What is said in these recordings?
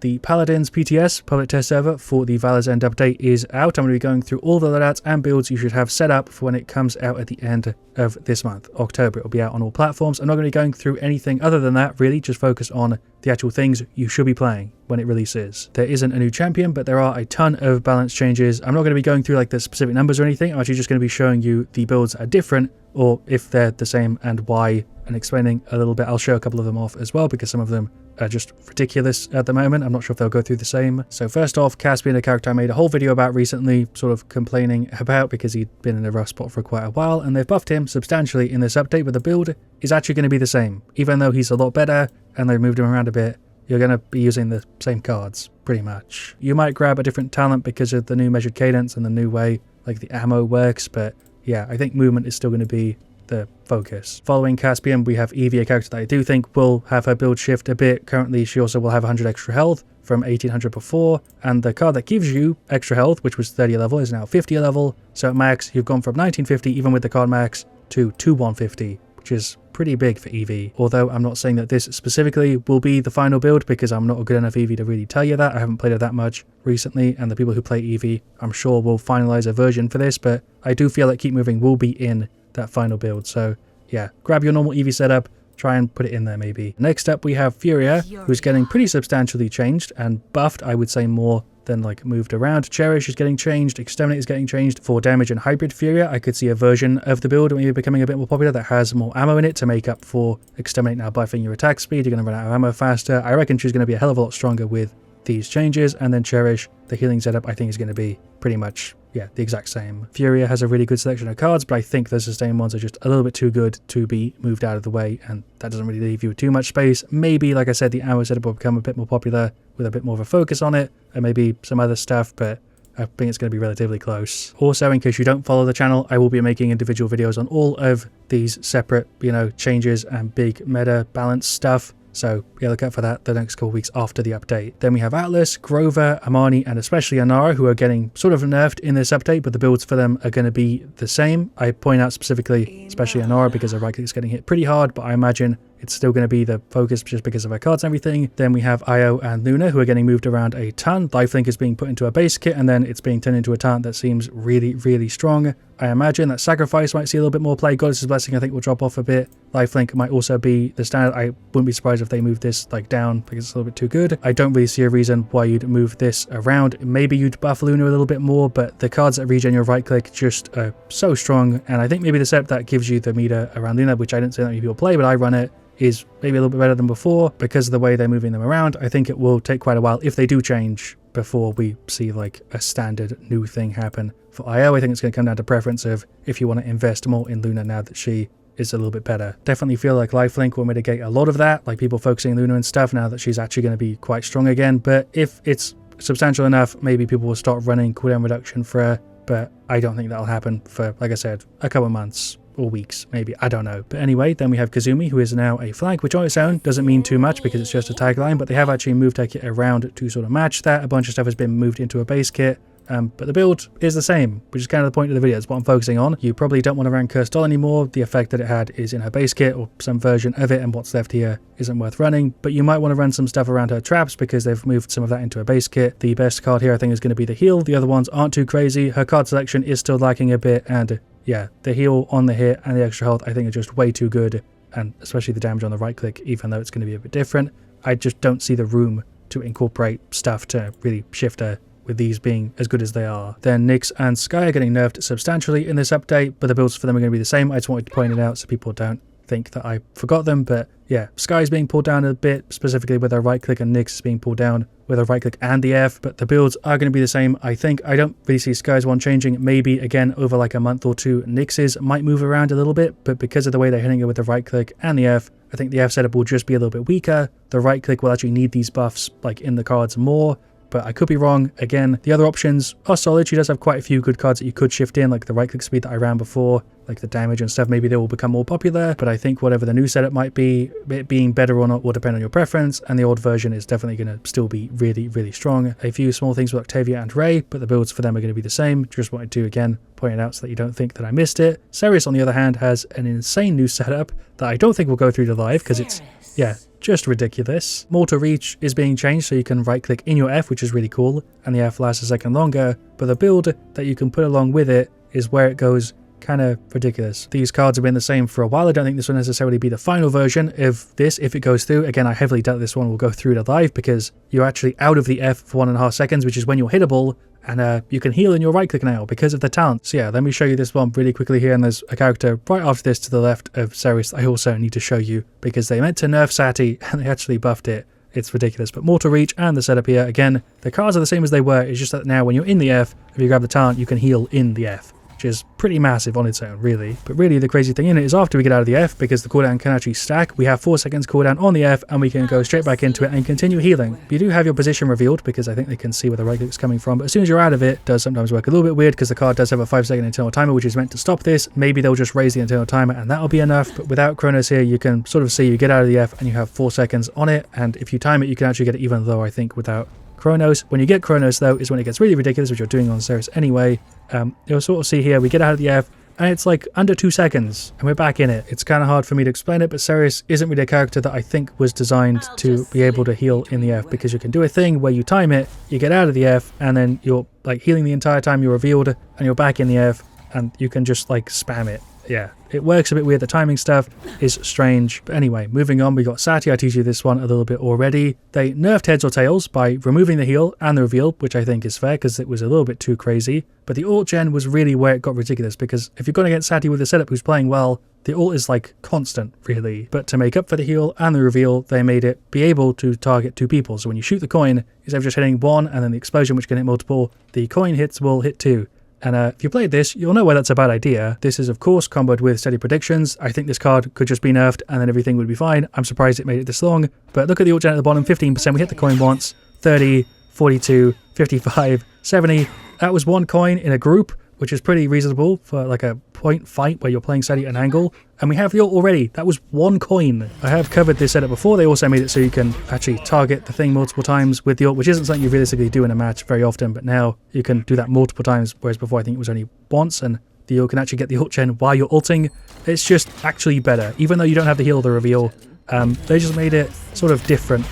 The Paladins PTS public test server for the Valor's End update is out. I'm going to be going through all the loadouts and builds you should have set up for when it comes out at the end of this month, October. It will be out on all platforms. I'm not going to be going through anything other than that, really, just focus on the actual things you should be playing when it releases. There isn't a new champion, but there are a ton of balance changes. I'm not going to be going through like the specific numbers or anything. I'm actually just going to be showing you the builds that are different, or if they're the same and why, and explaining a little bit. I'll show a couple of them off as well because some of them are just ridiculous at the moment. I'm not sure if they'll go through the same. So first off, Kaspan, a character I made a whole video about recently, sort of complaining about because he'd been in a rough spot for quite a while, and they've buffed him substantially in this update, but the build is actually going to be the same. Even though he's a lot better and they've moved him around a bit, you're going to be using the same cards, pretty much. You might grab a different talent because of the new measured cadence and the new way like the ammo works, but yeah, I think movement is still going to be the focus. Following Kaspan, we have Eevee, a character that I do think will have her build shift a bit. Currently, she also will have 100 extra health from 1800 before, and the card that gives you extra health, which was 30 level, is now 50 level. So at max, you've gone from 1950, even with the card max, to 2150, which is pretty big for Eevee. Although I'm not saying that this specifically will be the final build because I'm not a good enough Eevee to really tell you that. I haven't played it that much recently, and the people who play Eevee, I'm sure, will finalize a version for this, but I do feel like Keep Moving will be in that final build. So yeah, grab your normal Eevee setup, try and put it in there maybe. Next up we have Furia, who's getting pretty substantially changed and buffed, I would say, more than like moved around. Cherish is getting changed, Exterminate is getting changed. For damage and hybrid Furia, I could see a version of the build maybe becoming a bit more popular that has more ammo in it to make up for Exterminate now buffing your attack speed. You're going to run out of ammo faster. I reckon she's going to be a hell of a lot stronger with these changes, and then Cherish, the healing setup, I think is going to be pretty much, yeah, the exact same. Furia has a really good selection of cards, but I think the sustain ones are just a little bit too good to be moved out of the way, and that doesn't really leave you with too much space. Maybe, like I said, the ammo setup will become a bit more popular with a bit more of a focus on it, and maybe some other stuff, but I think it's going to be relatively close. Also, in case you don't follow the channel, I will be making individual videos on all of these separate, changes and big meta balance stuff. So yeah, look out for that the next couple of weeks after the update. Then we have Atlas, Grover, Amani, and especially Anara, who are getting sort of nerfed in this update, but the builds for them are going to be the same. I point out specifically, especially Anara, because her right click is getting hit pretty hard, but I imagine it's still going to be the focus just because of her cards and everything. Then we have Io and Luna, who are getting moved around a ton. Lifelink is being put into a base kit, and then it's being turned into a talent that seems really, really strong. I imagine that Sacrifice might see a little bit more play. Goddess's Blessing, I think, will drop off a bit. Lifelink might also be the standard. I wouldn't be surprised if they move this like down because it's a little bit too good. I don't really see a reason why you'd move this around. Maybe you'd buff Luna a little bit more, but the cards that regen your right click just are so strong. And I think maybe the setup that gives you the meter around Luna, which I didn't say that many people play, but I run it, is maybe a little bit better than before because of the way they're moving them around. I think it will take quite a while if they do change before we see like a standard new thing happen. For IO, I think it's going to come down to preference of if you want to invest more in Luna now that she is a little bit better. Definitely feel like Lifelink will mitigate a lot of that, like people focusing Luna and stuff now that she's actually going to be quite strong again. But if it's substantial enough, maybe people will start running cooldown reduction for her, but I don't think that'll happen for, like I said, a couple of months or weeks, maybe, I don't know. But anyway, then we have Kasumi, who is now a flag, which on its own doesn't mean too much because it's just a tagline, but they have actually moved her kit around to sort of match that. A bunch of stuff has been moved into a base kit, but the build is the same, which is kind of the point of the video. It's what I'm focusing on. You probably don't want to run Cursed Doll anymore. The effect that it had is in her base kit or some version of it, and what's left here isn't worth running, but you might want to run some stuff around her traps because they've moved some of that into a base kit. The best card here I think is going to be the heal. The other ones aren't too crazy. Her card selection is still lacking a bit, and yeah, the heal on the hit and the extra health I think are just way too good, and especially the damage on the right click, even though it's going to be a bit different. I just don't see the room to incorporate stuff to really shift her with these being as good as they are. Then Nyx and Sky are getting nerfed substantially in this update, but the builds for them are going to be the same. I just wanted to point it out so people don't think that I forgot them, but yeah, Sky's being pulled down a bit, specifically with her right click, and Nyx is being pulled down with her right click and the F, but the builds are going to be the same. I think I don't really see Sky's one changing. Maybe again over like a month or two, Nyx's might move around a little bit, but because of the way they're hitting it with the right click and the F, I think the F setup will just be a little bit weaker. The right click will actually need these buffs like in the cards more, but I could be wrong. Again, the other options are solid. She does have quite a few good cards that you could shift in, like the right click speed that I ran before, like the damage and stuff. Maybe they will become more popular, but I think whatever the new setup might be, it being better or not will depend on your preference, and the old version is definitely going to still be really, really strong. A few small things with Octavia and Ray, but the builds for them are going to be the same. Just wanted to, again, point it out so that you don't think that I missed it. Seris, on the other hand, has an insane new setup that I don't think will go through to live because it's, yeah, just ridiculous. Mortal Reach is being changed so you can right click in your F, which is really cool, and the F lasts a second longer, but the build that you can put along with it is where it goes kind of ridiculous. These cards have been the same for a while. I don't think this will necessarily be the final version of this if it goes through. Again, I heavily doubt this one will go through to live because you're actually out of the F for 1.5 seconds, which is when you're hittable, and you can heal in your right click now because of the talent. So yeah, let me show you this one really quickly here, and there's a character right after this to the left of Seris I also need to show you because they meant to nerf Sati and they actually buffed it. It's ridiculous. But Mortal Reach and the setup here, again, the cards are the same as they were. It's just that now when you're in the F, if you grab the talent, you can heal in the F, which is pretty massive on its own, really. But really, the crazy thing in it is after we get out of the F, because the cooldown can actually stack, we have 4 seconds cooldown on the F, and we can go straight back into it and continue healing. You do have your position revealed, because I think they can see where the right click's coming from, but as soon as you're out of it, it does sometimes work a little bit weird, because the card does have a 5-second internal timer, which is meant to stop this. Maybe they'll just raise the internal timer, and that'll be enough, but without Chronos here, you can sort of see you get out of the F, and you have 4 seconds on it, and if you time it, you can actually get it even though, I think, without Chronos. When you get Chronos though is when it gets really ridiculous, which you're doing on Seris anyway. You'll sort of see here we get out of the F and it's like under 2 seconds and we're back in it. It's kind of hard for me to explain it, but Seris isn't really a character that I think was designed to be able to heal in the F, because you can do a thing where you time it, you get out of the F, and then you're like healing the entire time you're revealed, and you're back in the F, and you can just like spam it. Yeah, it works a bit weird. The timing stuff is strange. But anyway, moving on, we got Sati. I teased you this one a little bit already. They nerfed heads or tails by removing the heal and the reveal, which I think is fair because it was a little bit too crazy. But the ult gen was really where it got ridiculous, because if you're going against Sati with a setup who's playing well, the ult is like constant, really. But to make up for the heal and the reveal, they made it be able to target 2 people. So when you shoot the coin, instead of just hitting 1 and then the explosion, which can hit multiple, the coin hits will hit 2. And if you played this, you'll know why that's a bad idea. This is, of course, comboed with steady predictions. I think this card could just be nerfed and then everything would be fine. I'm surprised it made it this long. But look at the ult gen at the bottom, 15%. We hit the coin once, 30, 42, 55, 70. That was 1 coin in a group, which is pretty reasonable for like a point fight where you're playing Sati at an angle. And we have the ult already. That was 1 coin. I have covered this setup before. They also made it so you can actually target the thing multiple times with the ult, which isn't something you realistically do in a match very often, but now you can do that multiple times, whereas before I think it was only once, and the ult can actually get the ult gen while you're ulting. It's just actually better, even though you don't have the heal or the reveal. They just made it sort of different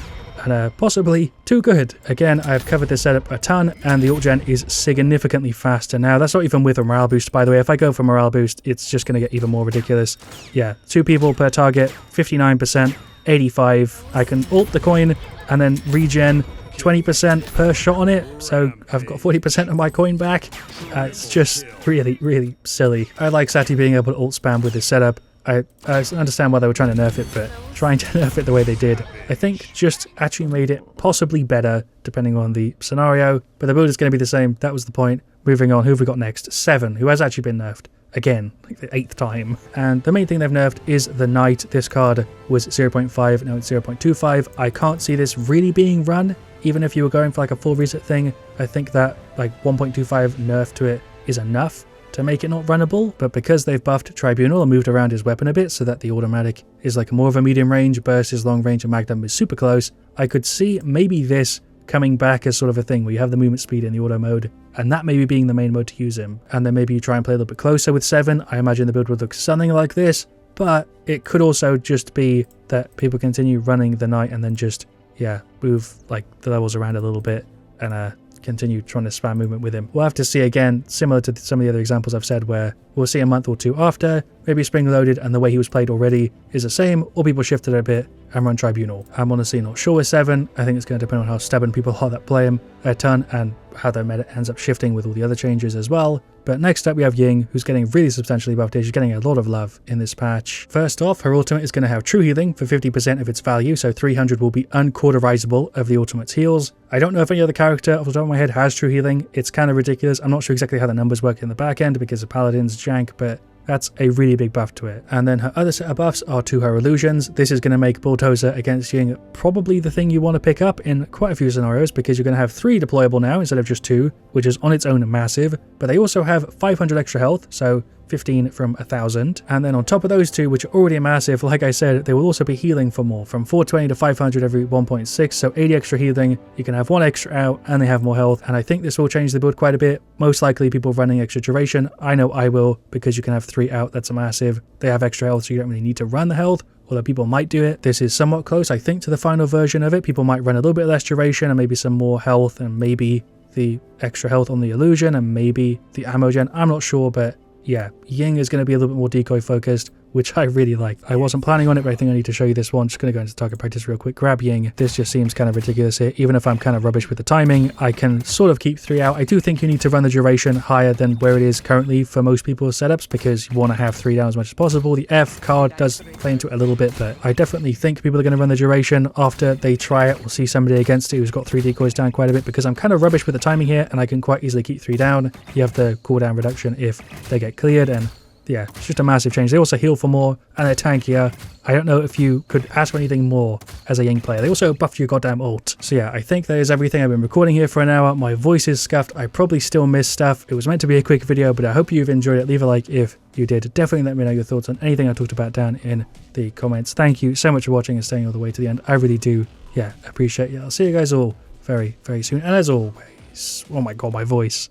and possibly too good. Again, I've covered this setup a ton, and the ult gen is significantly faster now. That's not even with a morale boost, by the way. If I go for morale boost, it's just going to get even more ridiculous. Yeah, 2 people per target, 59%, 85. I can ult the coin and then regen 20% per shot on it, so I've got 40% of my coin back. It's just really, really silly. I like Sati being able to ult spam with this setup. I understand why they were trying to nerf it, but trying to nerf it the way they did, I think just actually made it possibly better, depending on the scenario. But the build is going to be the same. That was the point. Moving on, who have we got next? 7, who has actually been nerfed. Again, like the 8th time. And the main thing they've nerfed is the Knight. This card was 0.5, now it's 0.25. I can't see this really being run, even if you were going for like a full reset thing. I think that like 1.25 nerf to it is enough to make it not runnable, but because they've buffed Tribunal and moved around his weapon a bit so that the automatic is like more of a medium range, burst is long range, and Magnum is super close, I could see maybe this coming back as sort of a thing where you have the movement speed in the auto mode, and that maybe being the main mode to use him. And then maybe you try and play a little bit closer with 7. I imagine the build would look something like this, but it could also just be that people continue running the Knight and then just, yeah, move like the levels around a little bit and continue trying to spam movement with him. We'll have to see again, similar to some of the other examples I've said, where we'll see a month or 2 after, maybe spring loaded and the way he was played already is the same, or people shifted a bit and run Tribunal. I'm honestly not sure with 7. I think it's going to depend on how stubborn people are that play him a ton and how their meta ends up shifting with all the other changes as well. But next up we have Ying, who's getting really substantially buffed. She's getting a lot of love in this patch. First off, her ultimate is going to have true healing for 50% of its value, so 300 will be uncauterizable of the ultimate's heals. I don't know if any other character off the top of my head has true healing. It's kind of ridiculous. I'm not sure exactly how the numbers work in the back end because of Paladins jank, but that's a really big buff to it. And then her other set of buffs are to her illusions. This is going to make Bulldozer against Ying probably the thing you want to pick up in quite a few scenarios, because you're going to have 3 deployable now instead of just 2, which is on its own massive. But they also have 500 extra health, so 15 from 1,000. And then on top of those 2, which are already massive, like I said, they will also be healing for more, from 420 to 500 every 1.6, so 80 extra healing. You can have 1 extra out and they have more health, and I think this will change the build quite a bit. Most likely people running extra duration. I know I will, because you can have 3 out, that's a massive. They have extra health, so you don't really need to run the health although people might do it. This is somewhat close, I think, to the final version of it. People might run a little bit less duration and maybe some more health and maybe the extra health on the illusion and maybe the ammo gen. I'm not sure, but yeah, Ying is going to be a little bit more decoy focused, which I really like. I wasn't planning on it, but I think I need to show you this one. Just going to go into target practice real quick. Grab Ying. This just seems kind of ridiculous here. Even if I'm kind of rubbish with the timing, I can sort of keep 3 out. I do think you need to run the duration higher than where it is currently for most people's setups because you want to have 3 down as much as possible. The F card does play into it a little bit, but I definitely think people are going to run the duration after they try it or see somebody against it who's got 3 decoys down quite a bit, because I'm kind of rubbish with the timing here and I can quite easily keep 3 down. You have the cooldown reduction if they get cleared, and yeah, it's just a massive change. They also heal for more and they're tankier. I don't know if you could ask for anything more as a Ying player. They also buffed your goddamn ult. So yeah, I think that is everything. I've been recording here for an hour. My voice is scuffed. I probably still missed stuff. It was meant to be a quick video, but I hope you've enjoyed it. Leave a like if you did. Definitely let me know your thoughts on anything I talked about down in the comments. Thank you so much for watching and staying all the way to the end. I really do, yeah, appreciate it. I'll see you guys all very, very soon. And as always, oh my god, my voice.